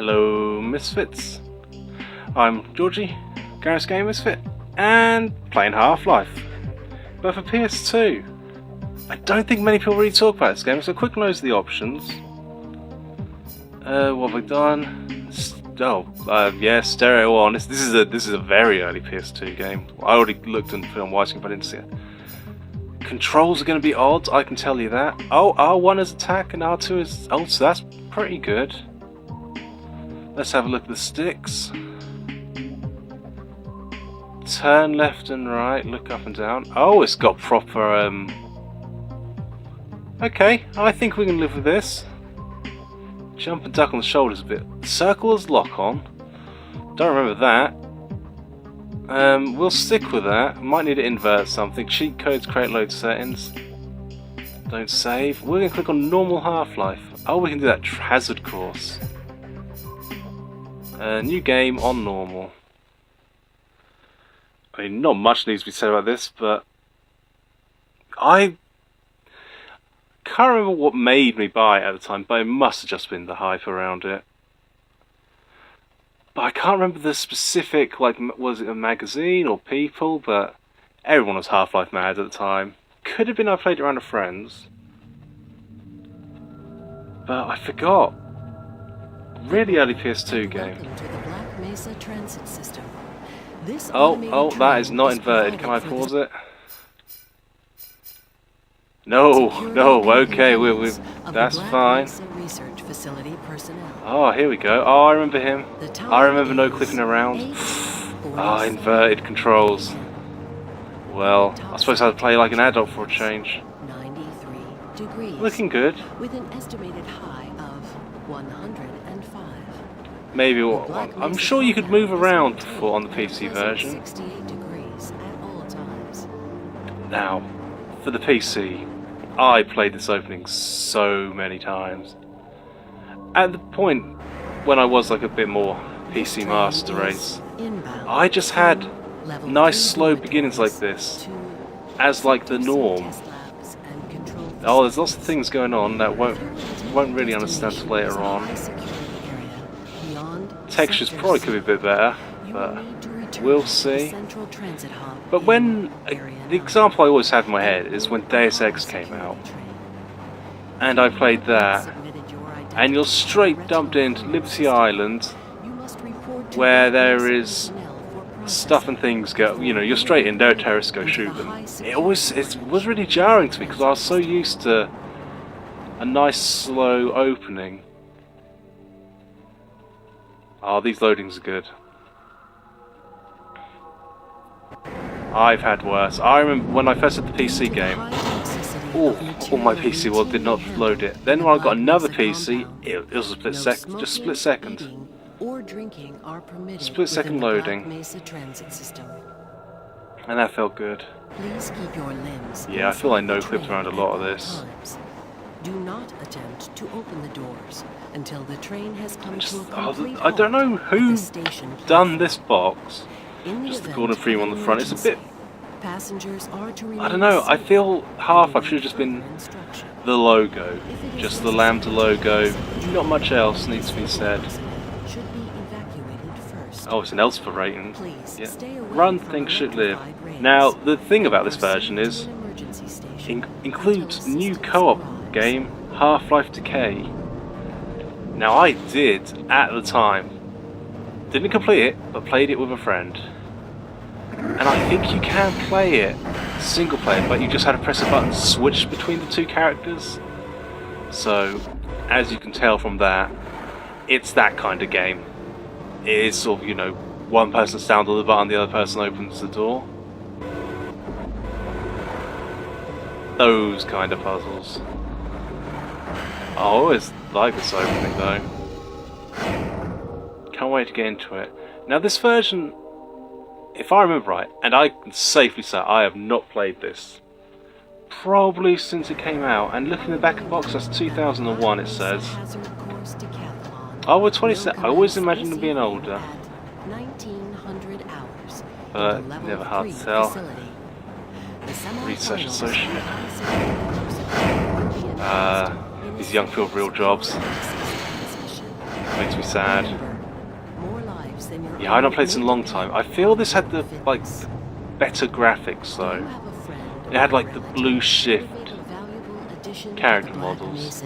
Hello Misfits, I'm Georgie, GGMisifit, and playing Half-Life, but for PS2. I don't think many people really talk about this game, so a quick nose of the options. What have we done? Yeah, stereo on. This is a very early PS2 game. I already looked and put on widescreen, but I didn't see it. Controls are going to be odd, I can tell you that. Oh, R1 is attack and R2 is ult, so that's pretty good. Let's have a look at the sticks. Turn left and right, look up and down. Oh, it's got proper, Okay, I think we can live with this. Jump and duck on the shoulders a bit. Circle is lock on. Don't remember that. We'll stick with that. Might need to invert something. Cheat codes, create load settings. Don't save. We're going to click on normal Half-Life. Oh, we can do that hazard course. New game on normal. I mean, not much needs to be said about this, but I can't remember what made me buy it at the time, but it must have just been the hype around it. But I can't remember the specific, like, was it a magazine or people, but everyone was Half-Life mad at the time. Could have been I played it around with friends, but I forgot. Really early PS2 game. Oh, that is not inverted. Can I pause it? No, okay, that's fine. Oh, here we go. Oh, I remember him. I remember no clicking around. Ah, inverted controls. Well, I suppose I had to play like an adult for a change. Looking good. With an estimated high of 105. Maybe, I'm sure you could move around before on the PC version. Now, for the PC, I played this opening so many times. At the point when I was like a bit more PC master race, I just had nice slow beginnings like this as like the norm. Oh, there's lots of things going on that won't really understand till later on. Textures probably could be a bit better, but we'll see. But when the example I always have in my head is when Deus Ex came out, and I played that, and you're straight dumped into Liberty Island, where there is stuff and things go. You know, you're straight in there, terrorists go shoot them. It was really jarring to me because I was so used to a nice slow opening. Oh, these loadings are good. I've had worse. I remember when I first had the PC game. Oh, my PC did not load it. Then when I got another PC, it was a split second. Just split second. Split second loading. And that felt good. Yeah, I feel like no clipped around a lot of this. Do not attempt to open the doors until the train has come to a complete halt. I don't know who done this box. Just the Gordon Freeman on the front. It's a bit. I don't know. I feel Half-Life should have just been the logo, just the Lambda logo. Not much else needs to be said. Oh, it's an Elspeth rating. Yeah. Run, think, should live. Now, the thing about this version is includes new co-op game, Half-Life Decay. Now I did, at the time, didn't complete it, but played it with a friend. And I think you can play it single player, but you just had to press a button to switch between the two characters. So, as you can tell from that, it's that kind of game. It is sort of, you know, one person's down to the button, the other person opens the door. Those kind of puzzles. I always like this opening though. Can't wait to get into it. Now this version, if I remember right, and I can safely say I have not played this probably since it came out, and looking at the back of the box, that's 2001 it says. Oh, we're 27. I always imagined them being older. But never hard to tell. Research associate. These young people have real jobs. Makes me sad. Yeah, I've not played this in a long time. I feel this had the better graphics though. It had like the blue shift character models.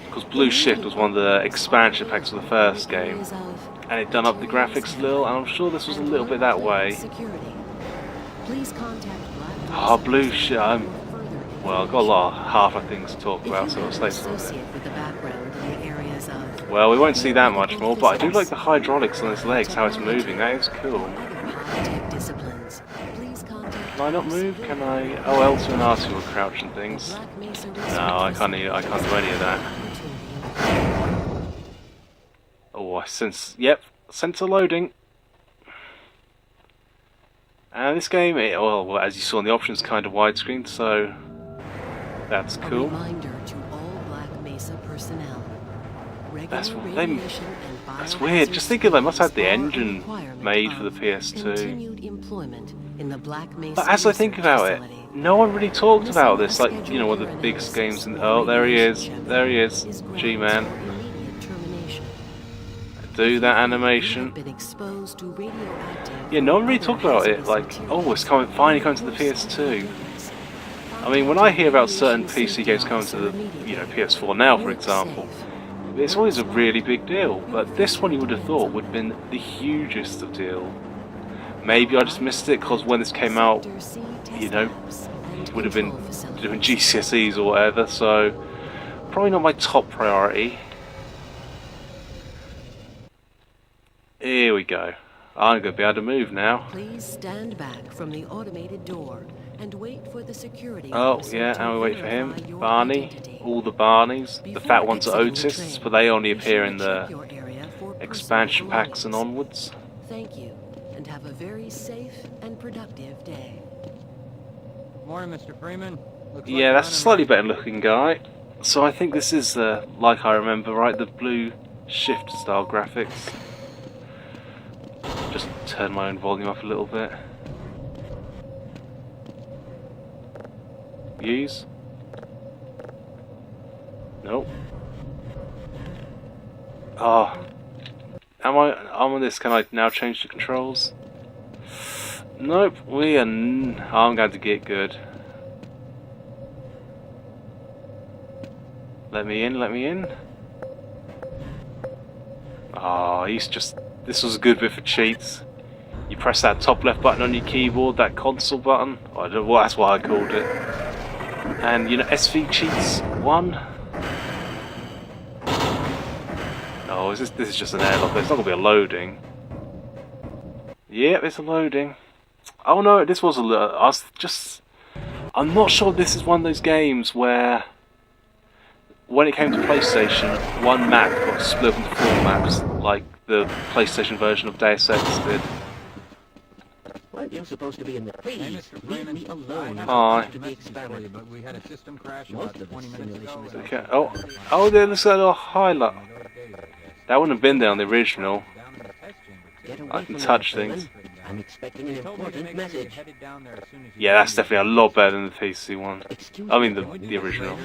Because Blue Shift was one of the expansion packs of the first game, and it done up the graphics a little, and I'm sure this was a little bit that way. Oh, Blue Shift. Well, I've got a lot of Half-Life things to talk about, so I'll stay for it. Well, we won't see that much more, but I do like the hydraulics on its legs, how it's moving. That is cool. Can I not move? Can I? Oh, L2 and R2 will crouch and things. No, I can't do any of that. Oh, I sense. Yep, sensor loading. And this game, well, as you saw in the options, kind of widescreen, so that's cool. That's weird. Just thinking they must have had the engine made for the PS2. But as I think about it, no one really talked about this. Like, you know, one of the biggest games in. Oh, there he is. There he is. G-Man. Do that animation. Yeah, no one really talked about it. Like, oh, it's finally coming to the PS2. I mean, when I hear about certain PC games coming to the, PS4 now, for example, it's always a really big deal. But this one, you would have thought, would have been the hugest of deal. Maybe I just missed it because when this came out, it would have been doing GCSEs or whatever. So probably not my top priority. Here we go. I'm going to be able to move now. Please stand back from the automated door and wait for the security. Oh, yeah, and we wait for him. Barney. All the Barneys. The fat ones are Otis, but they only appear in the expansion packs and onwards. Thank you, and have a very safe and productive day. Morning, Mr. Freeman. Yeah, that's a slightly better looking guy. So I think this is, like I remember, right, the Blue Shift style graphics. Just turn my own volume up a little bit. Use? Nope. Oh. I'm on this. Can I now change the controls? Nope. I'm going to get good. Let me in, let me in. Oh, this was a good bit for cheats. You press that top left button on your keyboard, that console button. I don't know, well, that's what I called it. And SV cheats 1. Oh, this is just an airlock. It's not gonna be a loading. Yep, it's a loading. Oh no, this was I'm not sure this is one of those games where, when it came to PlayStation, one map got split into 4 maps, like the PlayStation version of Deus Ex did. Well, you're supposed to be in the please leave me alone. Hi. But we had a system crash about 20 minutes ago. Okay. Oh, there looks like a highlight. That wouldn't have been there on the original. I can touch things. I'm expecting an important message. Yeah, that's definitely a lot better than the PC one. I mean, the original.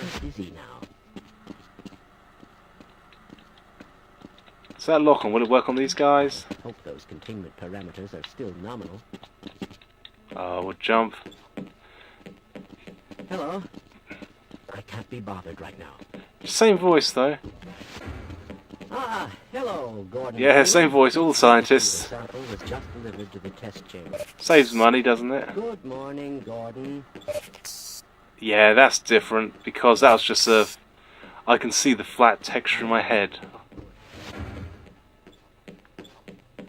Is that lock on? Will it work on these guys? Hope those containment parameters are still nominal. We'll jump. Hello. I can't be bothered right now. Same voice though. Ah, hello, Gordon. Yeah, same voice, all the scientists. The sample was just delivered to the test chamber. Saves money, doesn't it? Good morning, Gordon. Yeah, that's different because that was just I can see the flat texture in my head.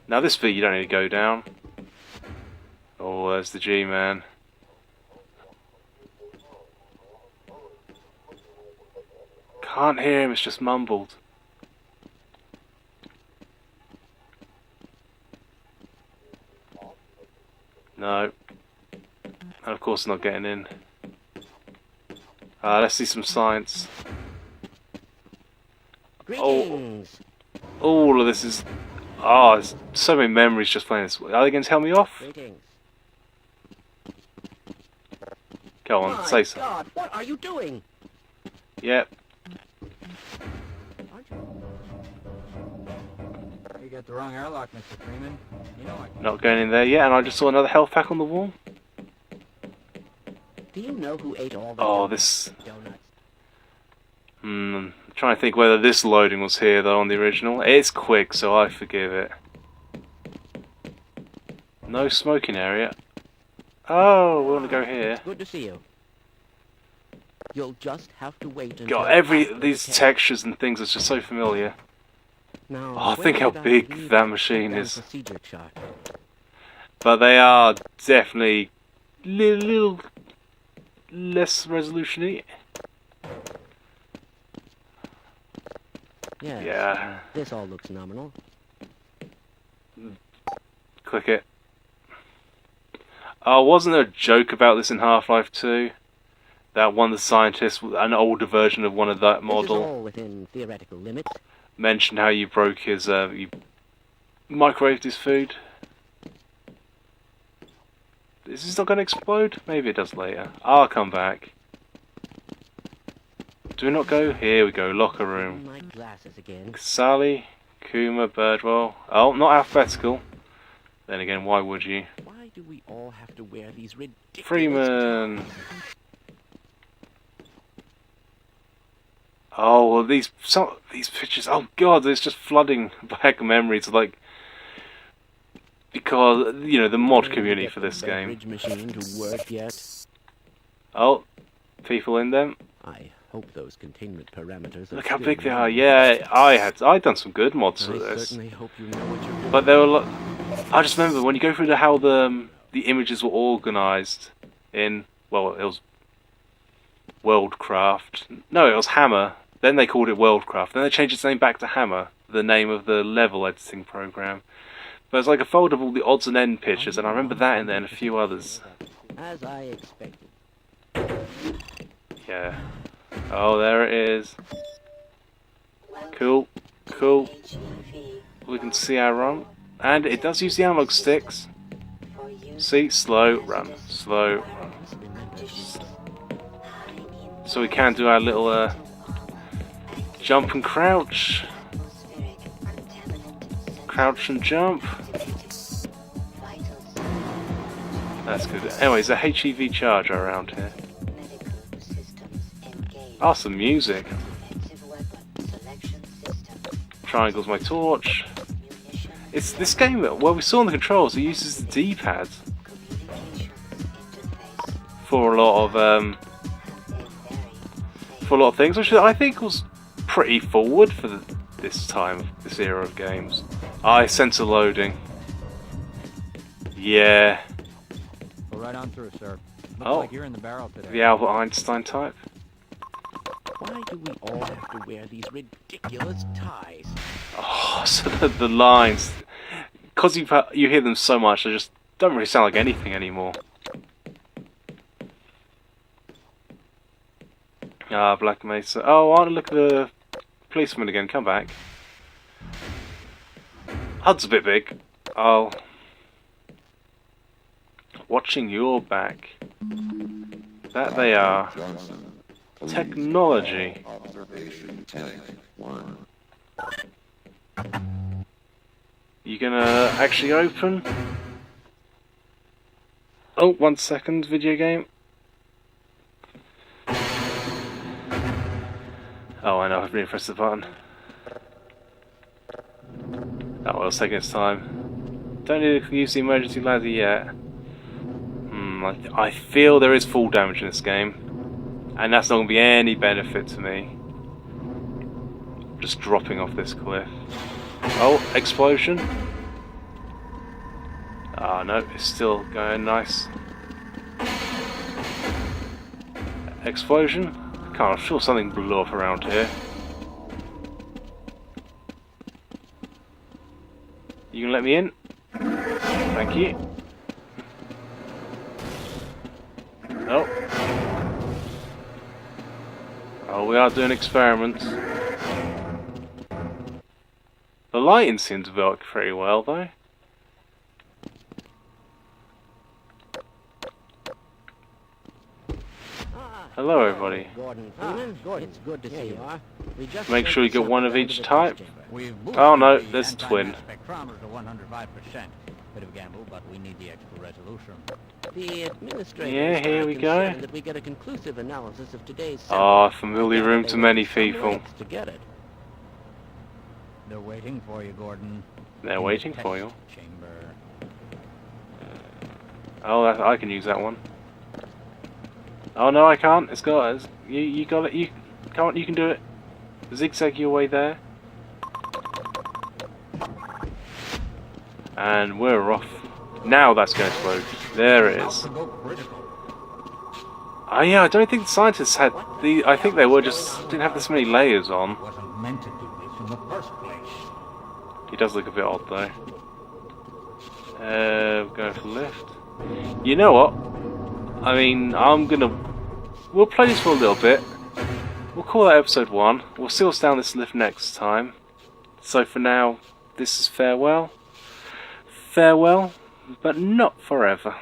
Now this bit you don't need to go down. Oh, there's the G-Man. Can't hear him, it's just mumbled. No. And of course not getting in. Let's see some science. Greetings. Oh, all of this is... Oh, there's so many memories just playing this. Are they going to tell me off? Greetings. Go on, My say so. God, what are you doing? Yep. got the wrong airlock, Mr. Freeman. You know I... Not going in there yet, and I just saw another health pack on the wall. Do you know who ate all the this... donuts? I'm trying to think whether this loading was here, though, on the original. It's quick, so I forgive it. No smoking area. Oh, we want to go here. Good to see you. You'll just have to wait until... God, these textures and things are just so familiar. Now, Oh, think how big that machine is. procedure chart. But they are definitely little less resolution-y. Yes, Yeah. This all looks nominal. Click it. Oh, wasn't there a joke about this in Half-Life 2? That one of the scientists, an older version of one of that model, This is all within theoretical limits. mentioned how you broke his, you microwaved his food. Is this not going to explode? Maybe it does later. I'll come back. Do we not go? Here we go, locker room. My glasses again. Sally, Kuma, Birdwell. Oh, not alphabetical. Then again, why would you? Why do we all have to wear these ridiculous... Freeman! Oh, well, these pictures. Oh God, it's just flooding back memories. Like, because you know the mod community for this game. Bridge machine to work yet? Oh, people in them. I hope those containment parameters. Look how big they are. Yeah, I'd done some good mods for I this. certainly hope you know what you're doing. But there were. I just remember when you go through how the images were organised in. Well, it was Worldcraft. No, it was Hammer. Then they called it Worldcraft. Then they changed its name back to Hammer, the name of the level editing program. But it's like a folder of all the odds and end pictures, and I remember that in there and a few others. As I expected. Yeah. Oh, there it is. Cool. Cool. We can see our run. And it does use the analog sticks. See? Slow, run. Slow, run. So we can do our little jump and crouch. Crouch and jump. That's good. Anyways, a HEV charger around here. Ah, some music. Triangle's my torch. It's this game, well, we saw on the controls, it uses the D-pad for a lot of things, which I think was pretty forward for this era of games. I sense a loading. Yeah. Go right on through, sir. Looks Oh, like you're in the barrel today. the Albert Einstein type. Why do we all have to wear these ridiculous ties? Oh, so the lines, because you hear them so much, they just don't really sound like anything anymore. Ah, Black Mesa. Oh, I want to look at the policeman again. Come back. HUD's a bit big. Oh. Watching your back. That they are. Technology. Observation tech 1. You gonna actually open? Oh, 1 second, video game. Oh, I know, I've really pressed the button. Oh, well, it's taking its time. Don't need to use the emergency ladder yet. I feel there is fall damage in this game. And that's not going to be any benefit to me. Just dropping off this cliff. Oh, explosion. Ah, no, it's still going nice. Explosion. I'm sure something blew up around here. You can let me in? Thank you. Oh. Oh, we are doing experiments. The lighting seems to work pretty well, though. Hello, everybody. Gordon Freeman. Gordon, it's good to see you. We just Make sure you get one of each type. We've Oh no, boosted there's a the twin. anti-mass spectrometer to 105%. Bit of a gamble, but we need the extra resolution. The administrators Yeah, here are we go. concerned that we get a conclusive analysis of today's Ah, sample. familiar Together room they to went many some people. lengths to get it. They're waiting for you, Gordon. They're In the waiting test for you. Chamber. Oh, I can use that one. Oh no, I can't. It's got us. You got it. You can't. You can do it. Zigzag your way there. And we're off. Now that's going to explode. There it is. Oh yeah, I don't think the scientists had the. I think they were just didn't have this many layers on. Wasn't meant to do this in the first place. He does look a bit odd though. Going for the lift. You know what? I mean, we'll play this for a little bit. We'll call that episode 1. We'll see what's down this lift next time. So for now, this is farewell. Farewell, but not forever.